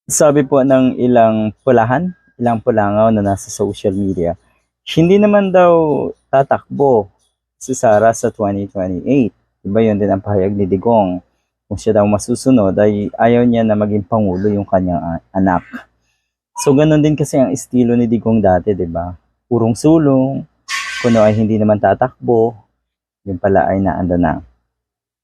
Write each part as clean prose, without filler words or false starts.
Sabi po ng ilang pulangaw na nasa social media, hindi naman daw tatakbo si Sara sa 2028. Iba yun din ang pahayag ni Digong. Kung siya daw masusunod ay ayaw niya na maging pangulo yung kanyang anak. So ganun din kasi ang estilo ni Digong dati, di ba? Purong sulong, kuno ay hindi naman tatakbo, yun pala ay naanda na.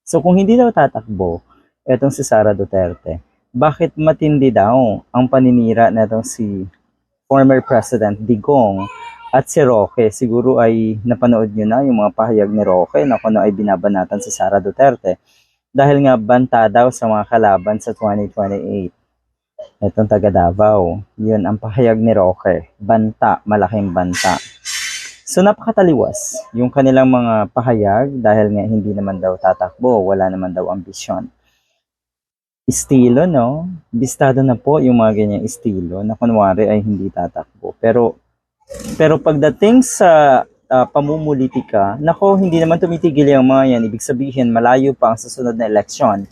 So kung hindi daw tatakbo, etong si Sara Duterte, bakit matindi daw ang paninira na itong si former President Digong at si Roque? Siguro ay napanood nyo na yung mga pahayag ni Roque na kung ano ay binabanatan si Sara Duterte dahil nga banta daw sa mga kalaban sa 2028. Itong taga Davao, yun ang pahayag ni Roque, banta, malaking banta. So napakataliwas yung kanilang mga pahayag dahil nga hindi naman daw tatakbo, wala naman daw ambisyon. Estilo, no? Bistado na po yung mga ganyang estilo na kunwari ay hindi tatakbo. Pero pagdating sa pamumulitika, nako, hindi naman tumitigil yung mga yan. Ibig sabihin, malayo pa ang susunod na eleksyon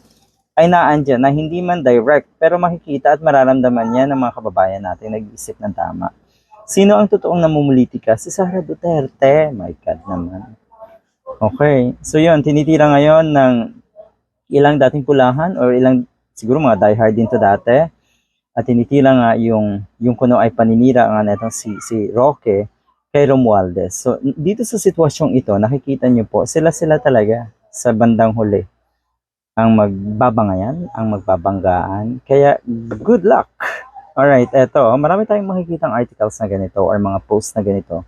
ay naandyan na hindi man direct, pero makikita at mararamdaman niya ng mga kababayan natin nag-iisip ng tama. Sino ang totoong namumulitika? Si Sara Duterte. My God naman. Okay. So yun, tinitira ngayon ng ilang dating pulahan or ilang siguro mga diehard din to dati. At tinitira nga yung kuno ay paninira nga netong si Roque kay Romualdez. So dito sa sitwasyong ito, nakikita niyo po, sila talaga sa bandang huli ang magbabangayan, ang magbabanggaan. Kaya good luck. Alright, eto, marami tayong makikitang articles na ganito or mga posts na ganito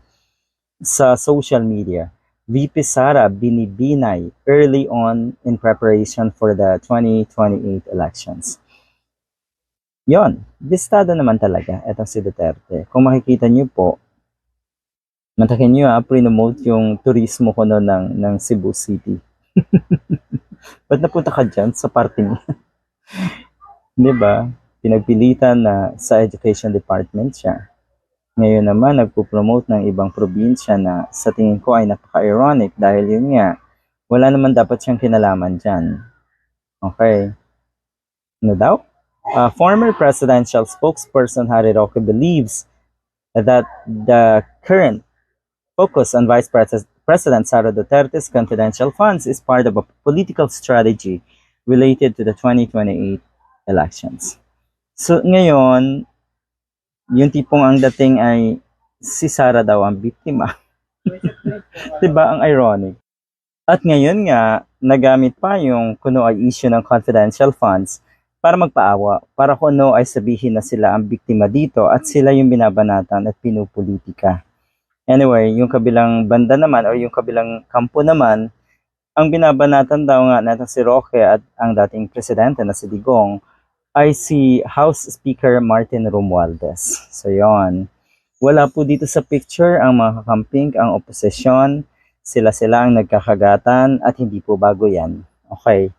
sa social media. VP Sara binibinay early on in preparation for the 2028 elections. Yon, bistado naman talaga etong si Duterte. Kung makikita niyo po, matakin niyo promote yung turismo ko no ng Cebu City. Ba't napunta ka dyan sa party mo? Diba? Pinagpilitan na sa education department siya. Ngayon naman, nagpo-promote ng ibang probinsya na sa tingin ko ay napaka-ironic dahil yun nga, wala naman dapat siyang kinalaman dyan. Okay. Ano daw? Former presidential spokesperson Harry Roque believes that the current focus on Vice President Sara Duterte's confidential funds is part of a political strategy related to the 2028 elections. So ngayon, yung tipong ang dating ay si Sara daw ang biktima. Diba ang ironic? At ngayon nga, nagamit pa yung kuno ay issue ng confidential funds para magpaawa, para kuno ay sabihin na sila ang biktima dito at sila yung binabanatan at pinupolitika. Anyway, yung kabilang banda naman or yung kabilang kampo naman, ang binabanatan daw nga natin si Roque at ang dating presidente na si Digong ay si House Speaker Martin Romualdez. So yon. Wala po dito sa picture ang mga kakamping, ang oposisyon. Sila ang nagkakagatan at hindi po bago yan. Okay.